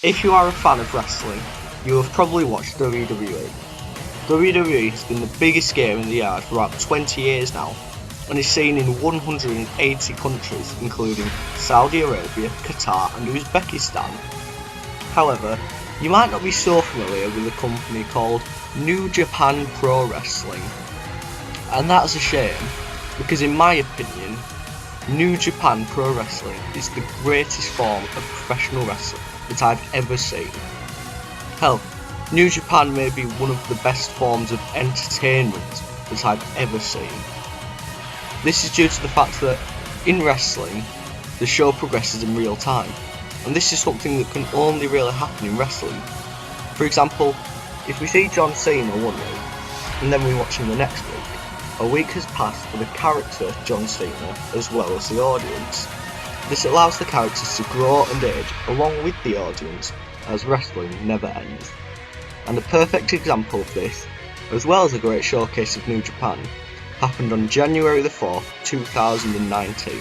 If you are a fan of wrestling, you have probably watched WWE. WWE has been the biggest game in the yard for about 20 years now, and is seen in 180 countries including Saudi Arabia, Qatar and Uzbekistan. However, you might not be so familiar with a company called New Japan Pro Wrestling, and that's a shame, because in my opinion, New Japan Pro Wrestling is the greatest form of professional wrestling that I've ever seen. Hell, New Japan may be one of the best forms of entertainment that I've ever seen. This is due to the fact that in wrestling, the show progresses in real time, and this is something that can only really happen in wrestling. For example, if we see John Cena one week, and then we watch him the next week, a week has passed for the character John Cena as well as the audience. This allows the characters to grow and age along with the audience, as wrestling never ends. And a perfect example of this, as well as a great showcase of New Japan, happened on January the 4th, 2019.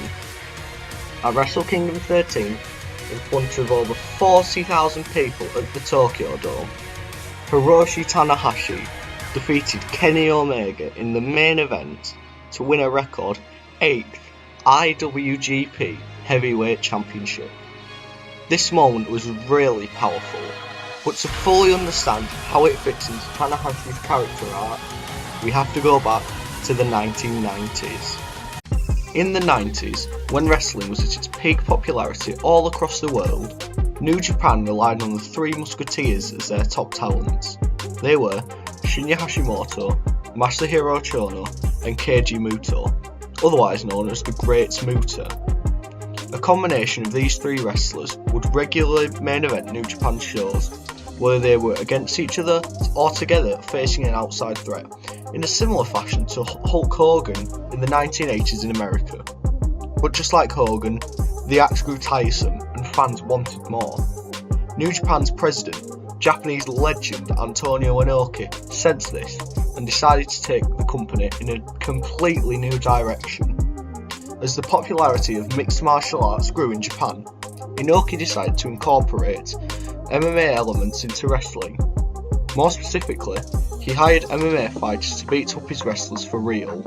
At Wrestle Kingdom 13, in front of over 40,000 people at the Tokyo Dome, Hiroshi Tanahashi defeated Kenny Omega in the main event to win a record 8th IWGP Heavyweight Championship. This moment was really powerful, but to fully understand how it fits into Tanahashi's character arc, we have to go back to the 1990s. In the 90s, when wrestling was at its peak popularity all across the world, New Japan relied on the Three Musketeers as their top talents. They were Shinya Hashimoto, Masahiro Chono and Keiji Muto, otherwise known as the Great Muta. A combination of these three wrestlers would regularly main event New Japan shows, whether they were against each other or together facing an outside threat, in a similar fashion to Hulk Hogan in the 1980s in America. But just like Hogan, the acts grew tiresome and fans wanted more. New Japan's president, Japanese legend Antonio Inoki, sensed this and decided to take the company in a completely new direction. As the popularity of mixed martial arts grew in Japan, Inoki decided to incorporate MMA elements into wrestling. More specifically, he hired MMA fighters to beat up his wrestlers for real.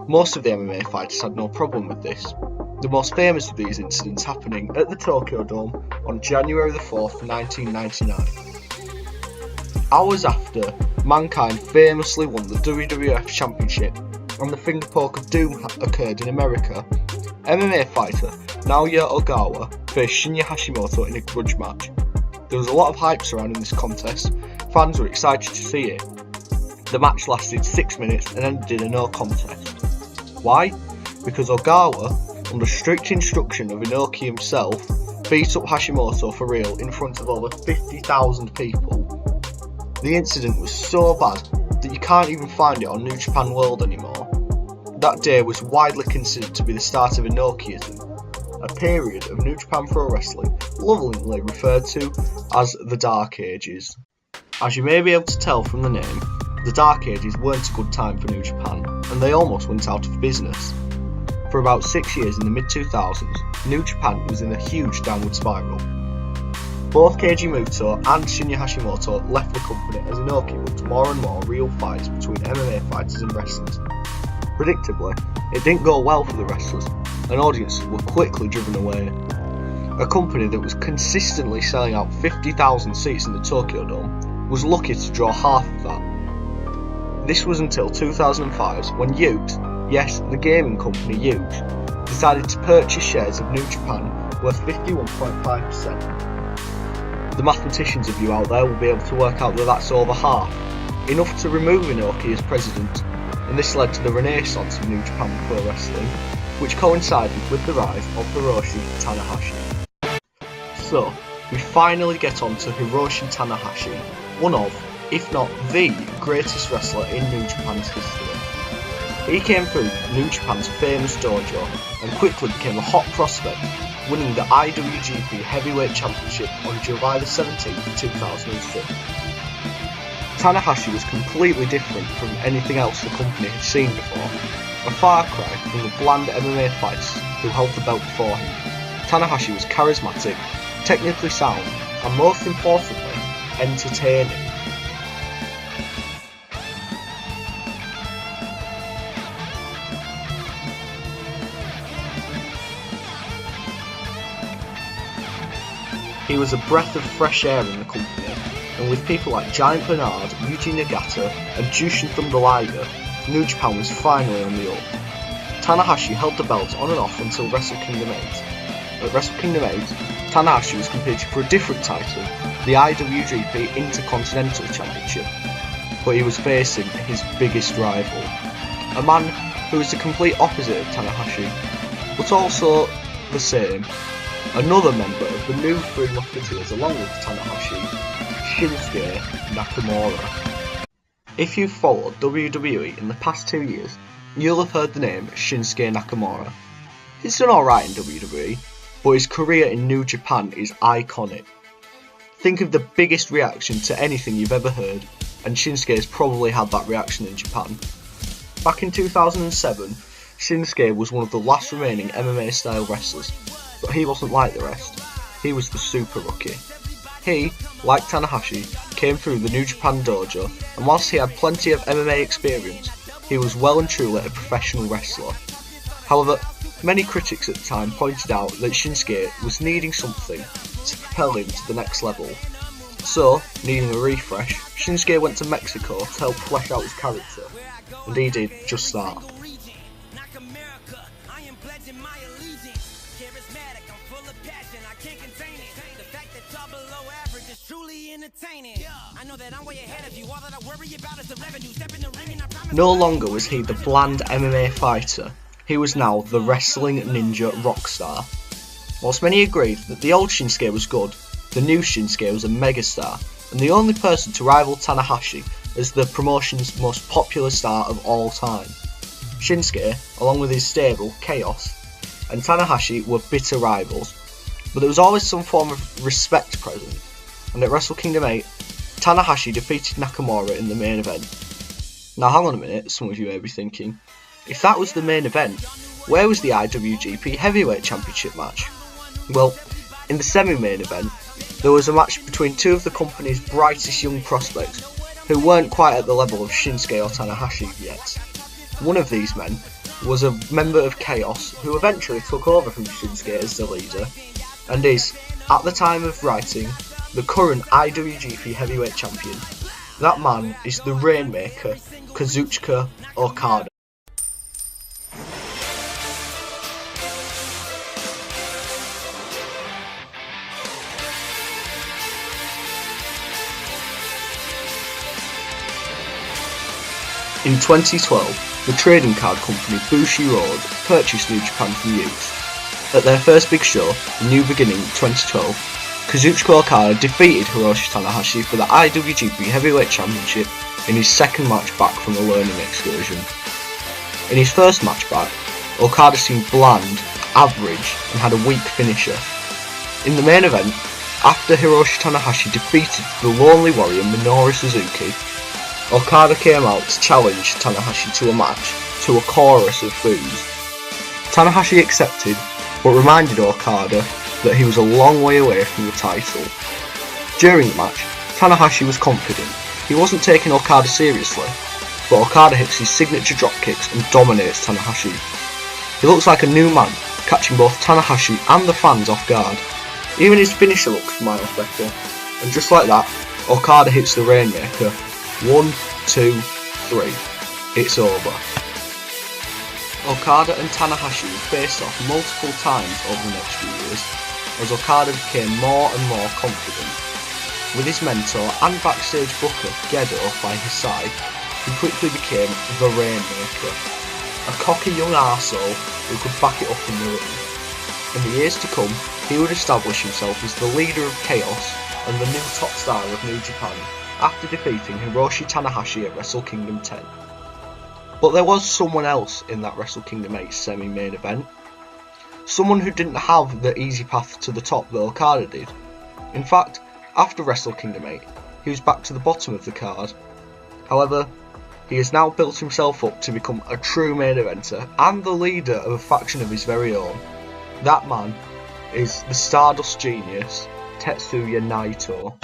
Most of the MMA fighters had no problem with this, the most famous of these incidents happening at the Tokyo Dome on January the 4th, 1999. Hours after, Mankind famously won the WWF Championship and the Finger Poke of Doom occurred in America, MMA fighter Naoya Ogawa faced Shinya Hashimoto in a grudge match. There was a lot of hype surrounding this contest, fans were excited to see it. The match lasted 6 minutes and ended in a no contest. Why? Because Ogawa, under strict instruction of Inoki himself, beat up Hashimoto for real in front of over 50,000 people. The incident was so bad that you can't even find it on New Japan World anymore. That day was widely considered to be the start of Inokiism, a period of New Japan Pro Wrestling lovingly referred to as the Dark Ages. As you may be able to tell from the name, the Dark Ages weren't a good time for New Japan, and they almost went out of business. For about 6 years in the mid-2000s, New Japan was in a huge downward spiral. Both Keiji Muto and Shinya Hashimoto left the company as Inoki booked more and more real fights between MMA fighters and wrestlers. Predictably, it didn't go well for the wrestlers, and audiences were quickly driven away. A company that was consistently selling out 50,000 seats in the Tokyo Dome was lucky to draw half of that. This was until 2005 when Ute, yes, the gaming company Ute, decided to purchase shares of New Japan worth 51.5%. The mathematicians of you out there will be able to work out that that's over half, enough to remove Inoki as president, and this led to the renaissance of New Japan Pro Wrestling, which coincided with the rise of Hiroshi Tanahashi. So, we finally get on to Hiroshi Tanahashi, one of, if not the greatest wrestler in New Japan's history. He came through New Japan's famous dojo and quickly became a hot prospect, winning the IWGP Heavyweight Championship on July 17, 2006. Tanahashi was completely different from anything else the company had seen before, a far cry from the bland MMA fighters who held the belt before him. Tanahashi was charismatic, technically sound, and most importantly, entertaining. He was a breath of fresh air in the company, and with people like Giant Bernard, Yuji Nagata and Jushin Thunder Liger, New Japan was finally on the up. Tanahashi held the belt on and off until Wrestle Kingdom 8. At Wrestle Kingdom 8, Tanahashi was competing for a different title, the IWGP Intercontinental Championship, but he was facing his biggest rival, a man who was the complete opposite of Tanahashi, but also the same. Another member of the new Three Musketeers along with Tanahashi, Shinsuke Nakamura. If you've followed WWE in the past 2 years, you'll have heard the name Shinsuke Nakamura. He's done alright in WWE, but his career in New Japan is iconic. Think of the biggest reaction to anything you've ever heard, and Shinsuke has probably had that reaction in Japan. Back in 2007, Shinsuke was one of the last remaining MMA style wrestlers, but he wasn't like the rest. He was the super rookie. He, like Tanahashi, came through the New Japan dojo, and whilst he had plenty of MMA experience, he was well and truly a professional wrestler. However, many critics at the time pointed out that Shinsuke was needing something to propel him to the next level. So, needing a refresh, Shinsuke went to Mexico to help flesh out his character, and he did just that. No longer was he the bland MMA fighter, he was now the wrestling ninja rockstar. Whilst many agreed that the old Shinsuke was good, the new Shinsuke was a megastar, and the only person to rival Tanahashi as the promotion's most popular star of all time. Shinsuke, along with his stable, Chaos, and Tanahashi were bitter rivals, but there was always some form of respect present, and at Wrestle Kingdom 8, Tanahashi defeated Nakamura in the main event. Now hang on a minute, some of you may be thinking, if that was the main event, where was the IWGP Heavyweight Championship match? Well, in the semi-main event, there was a match between two of the company's brightest young prospects, who weren't quite at the level of Shinsuke or Tanahashi yet. One of these men was a member of Chaos, who eventually took over from Shinsuke as the leader, and is, at the time of writing, the current IWGP Heavyweight Champion. That man is the Rainmaker, Kazuchika Okada. In 2012, the trading card company Bushiroad purchased New Japan from Utes. At their first big show, The New Beginning 2012, Kazuchika Okada defeated Hiroshi Tanahashi for the IWGP Heavyweight Championship in his second match back from a learning excursion. In his first match back, Okada seemed bland, average, and had a weak finisher. In the main event, after Hiroshi Tanahashi defeated the Lonely Warrior Minoru Suzuki, Okada came out to challenge Tanahashi to a match to a chorus of boos. Tanahashi accepted, but reminded Okada that he was a long way away from the title. During the match, Tanahashi was confident. He wasn't taking Okada seriously, but Okada hits his signature dropkicks and dominates Tanahashi. He looks like a new man, catching both Tanahashi and the fans off guard. Even his finisher looks miles better, and just like that, Okada hits the Rainmaker. 1, 2, 3. It's over. Okada and Tanahashi would face off multiple times over the next few years, as Okada became more and more confident. With his mentor and backstage booker Gedo by his side, he quickly became the Rainmaker, a cocky young arsehole who could back it up in the ring. In the years to come, he would establish himself as the leader of Chaos and the new top star of New Japan, after defeating Hiroshi Tanahashi at Wrestle Kingdom 10. But there was someone else in that Wrestle Kingdom 8 semi-main event. Someone who didn't have the easy path to the top that Okada did. In fact, after Wrestle Kingdom 8, he was back to the bottom of the card. However, he has now built himself up to become a true main eventer and the leader of a faction of his very own. That man is the Stardust Genius, Tetsuya Naito.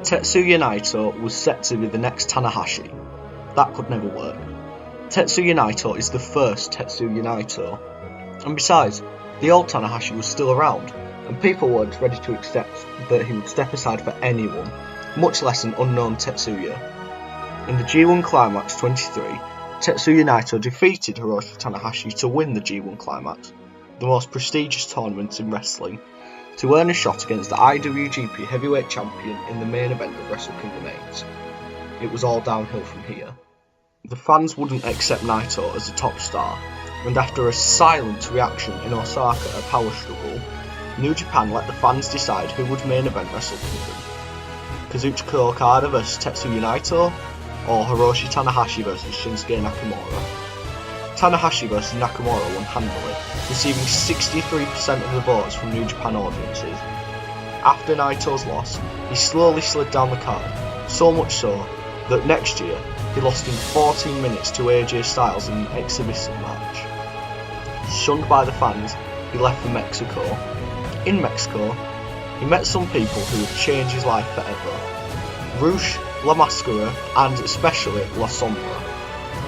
Tetsuya Naito was set to be the next Tanahashi. That could never work. Tetsuya Naito is the first Tetsuya Naito. And besides, the old Tanahashi was still around, and people weren't ready to accept that he would step aside for anyone, much less an unknown Tetsuya. In the G1 Climax 23, Tetsuya Naito defeated Hiroshi Tanahashi to win the G1 Climax, the most prestigious tournament in wrestling, to earn a shot against the IWGP Heavyweight Champion in the main event of Wrestle Kingdom 8. It was all downhill from here. The fans wouldn't accept Naito as a top star, and after a silent reaction in Osaka at Power Struggle, New Japan let the fans decide who would main event Wrestle Kingdom. Kazuchika Okada vs Tetsuya Naito, or Hiroshi Tanahashi vs Shinsuke Nakamura. Tanahashi vs Nakamura won handily, receiving 63% of the votes from New Japan audiences. After Naito's loss, he slowly slid down the card, so much so that next year he lost in 14 minutes to AJ Styles in an exhibition match. Shunned by the fans, he left for Mexico. In Mexico, he met some people who would change his life forever: Rush, La Mascara, and especially La Sombra.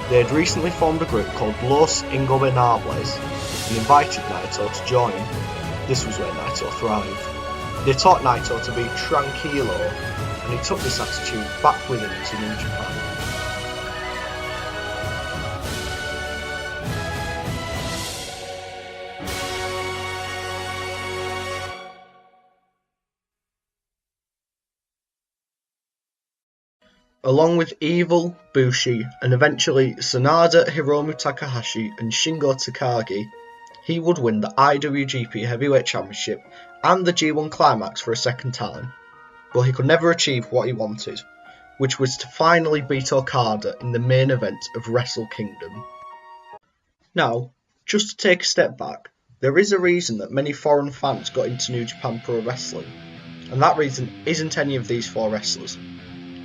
They had recently formed a group called Los Ingobernables and invited Naito to join. This was where Naito thrived. They taught Naito to be tranquilo, and he took this attitude back with him to New Japan. Along with Evil, Bushi, and eventually Sanada, Hiromu Takahashi, and Shingo Takagi, he would win the IWGP Heavyweight Championship and the G1 Climax for a second time, but he could never achieve what he wanted, which was to finally beat Okada in the main event of Wrestle Kingdom. Now, just to take a step back, there is a reason that many foreign fans got into New Japan Pro Wrestling, and that reason isn't any of these four wrestlers.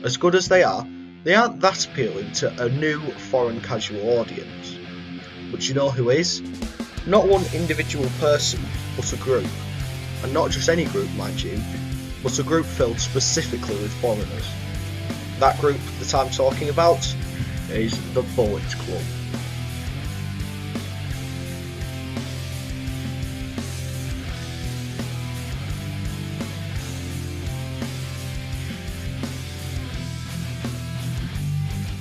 As good as they aren't that appealing to a new foreign casual audience. But you know who is? Not one individual person, but a group. And not just any group, mind you, but a group filled specifically with foreigners. That group that I'm talking about is the Bullet Club.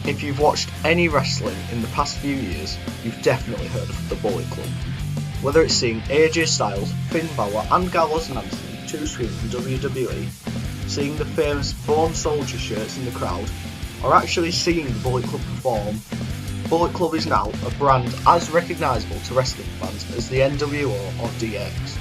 If you've watched any wrestling in the past few years, you've definitely heard of the Bullet Club. Whether it's seeing AJ Styles, Finn Balor and Gallows and Anderson, two screens from WWE, seeing the famous Bone Soldier shirts in the crowd, or actually seeing the Bullet Club perform, Bullet Club is now a brand as recognisable to wrestling fans as the NWO or DX.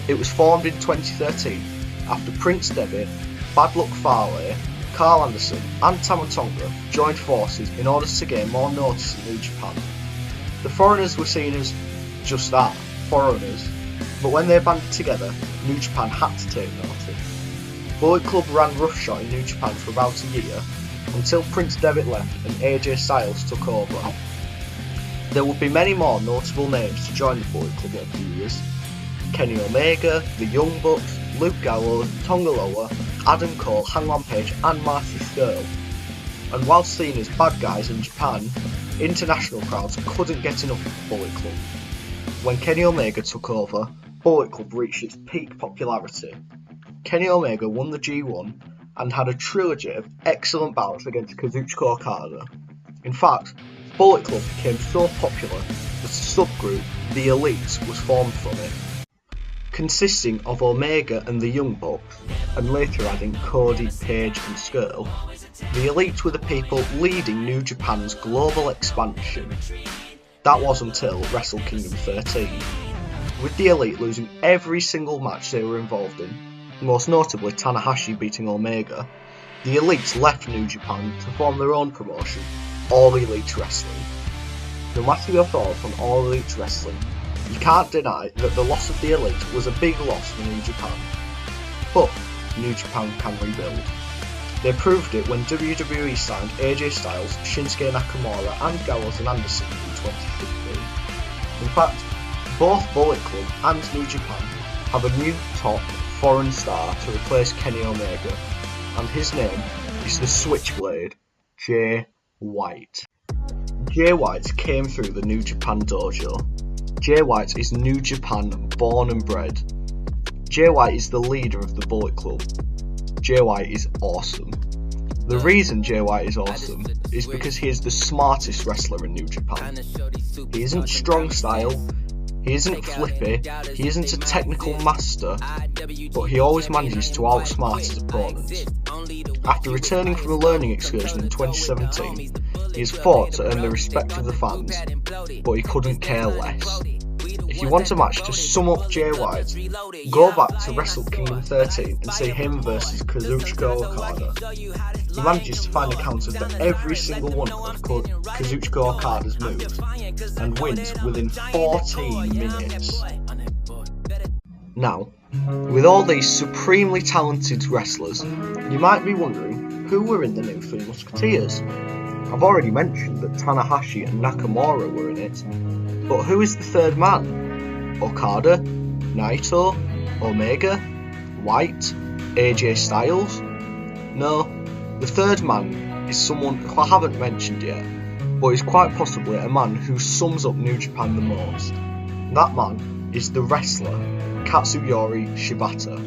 It was formed in 2013 after Prince Devitt, Bad Luck Fale, Carl Anderson and Tama Tonga joined forces in order to gain more notice in New Japan. The foreigners were seen as just that, foreigners, but when they banded together, New Japan had to take notice. Bullet Club ran roughshod in New Japan for about a year, until Prince Devitt left and AJ Styles took over. There would be many more notable names to join the Bullet Club over the years: Kenny Omega, the Young Bucks, Luke Gallows, Tonga Loa, Adam Cole, Hangman Page and Marty Scurll. And whilst seen as bad guys in Japan, international crowds couldn't get enough of the Bullet Club. When Kenny Omega took over, Bullet Club reached its peak popularity. Kenny Omega won the G1 and had a trilogy of excellent bouts against Kazuchika Okada. In fact, Bullet Club became so popular that a subgroup, the Elite, was formed from it. Consisting of Omega and the Young Bucks, and later adding Cody, Page and Scurll, the Elite were the people leading New Japan's global expansion. That was until Wrestle Kingdom 13, with the Elite losing every single match they were involved in. most notably Tanahashi beating Omega, the Elite left New Japan to form their own promotion, All Elite Wrestling. No matter your thoughts on All Elite Wrestling, you can't deny that the loss of the Elite was a big loss for New Japan. But New Japan can rebuild. They proved it when WWE signed AJ Styles, Shinsuke Nakamura and Gallows and Anderson in 2015. In fact, both Bullet Club and New Japan have a new top foreign star to replace Kenny Omega, and his name is the Switchblade, Jay White. Jay White came through the New Japan dojo. Jay White is New Japan born and bred. Jay White is the leader of the Bullet Club. Jay White is awesome. The reason Jay White is awesome is because he is the smartest wrestler in New Japan. He isn't strong style, he isn't flippy, he isn't a technical master, but he always manages to outsmart his opponents. After returning from a learning excursion in 2017, he has fought to earn the respect of the fans, but he couldn't care less. If you want a match to sum up Jay White, go back to Wrestle Kingdom 13 and see him versus Kazuchika Okada. He manages to find a counter for every single one of Kazuchika Okada's moves and wins within 14 minutes. Now, with all these supremely talented wrestlers, you might be wondering who were in the new Three Musketeers. I've already mentioned that Tanahashi and Nakamura were in it, but who is the third man? Okada? Naito? Omega? White? AJ Styles? No, the third man is someone who I haven't mentioned yet, but is quite possibly a man who sums up New Japan the most. That man is the wrestler Katsuyori Shibata.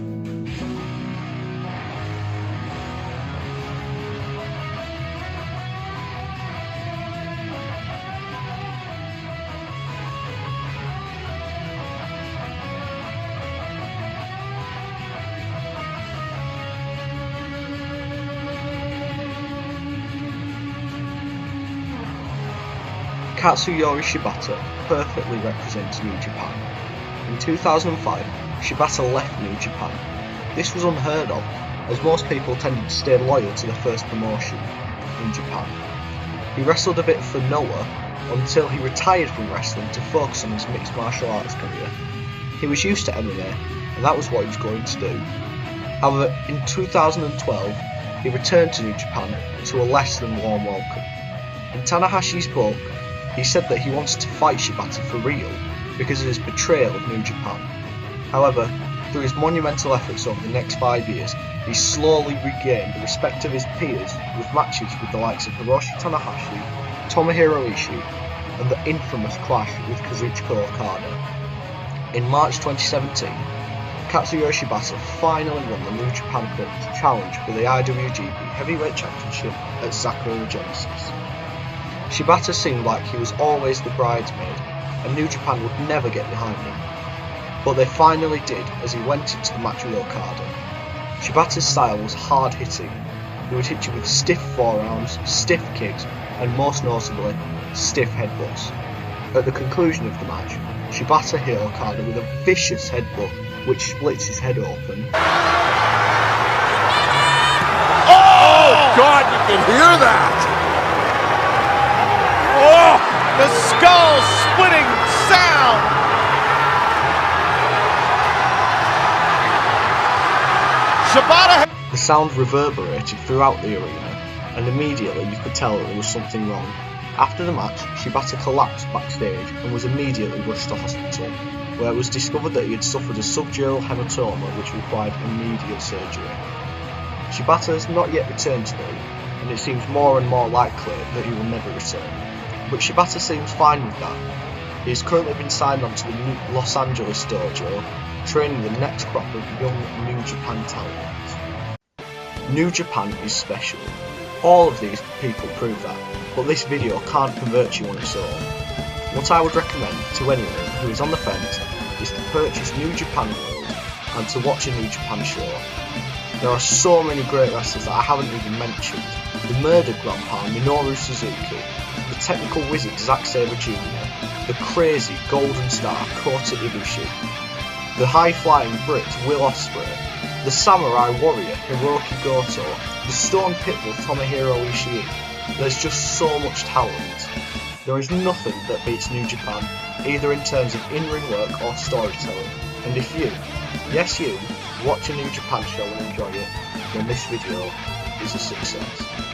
Katsuyori Shibata perfectly represents New Japan. In 2005, Shibata left New Japan. This was unheard of, as most people tended to stay loyal to the first promotion, in Japan. He wrestled a bit for Noah until he retired from wrestling to focus on his mixed martial arts career. He was used to MMA, and that was what he was going to do. However, in 2012, he returned to New Japan to a less than warm welcome. In Tanahashi's book, he said that he wanted to fight Shibata for real because of his betrayal of New Japan. However, through his monumental efforts over the next 5 years, he slowly regained the respect of his peers with matches with the likes of Hiroshi Tanahashi, Tomohiro Ishii, and the infamous clash with Kazuchika Okada. In March 2017, Katsuyori Shibata finally won the New Japan Cup to challenge for the IWGP Heavyweight Championship at Sakura Genesis. Shibata seemed like he was always the bridesmaid, and New Japan would never get behind him. But they finally did as he went into the match with Okada. Shibata's style was hard-hitting. He would hit you with stiff forearms, stiff kicks, and most notably, stiff headbutts. At the conclusion of the match, Shibata hit Okada with a vicious headbutt which splits his head open. Oh God, you can hear that! Oh, the skull-splitting sound! Shibata. The sound reverberated throughout the arena, and immediately you could tell that there was something wrong. After the match, Shibata collapsed backstage and was immediately rushed to hospital, where it was discovered that he had suffered a subdural hematoma which required immediate surgery. Shibata has not yet returned to the ring, and it seems more and more likely that he will never return. But Shibata seems fine with that. He has currently been signed onto the Los Angeles dojo, training the next crop of young New Japan talent. New Japan is special. All of these people prove that, but this video can't convert you on its own. What I would recommend to anyone who is on the fence is to purchase New Japan World and to watch a New Japan show. There are so many great wrestlers that I haven't even mentioned. The murdered grandpa Minoru Suzuki, the technical wizard Zack Sabre Jr., the crazy golden star Kota Ibushi, the high-flying Brit Will Ospreay, the Samurai Warrior Hiroki Goto, the Stone Pitbull Tomohiro Ishii. There's just so much talent. There is nothing that beats New Japan, either in terms of in-ring work or storytelling. And if you, yes you, watch a New Japan show and enjoy it, then this video is a success.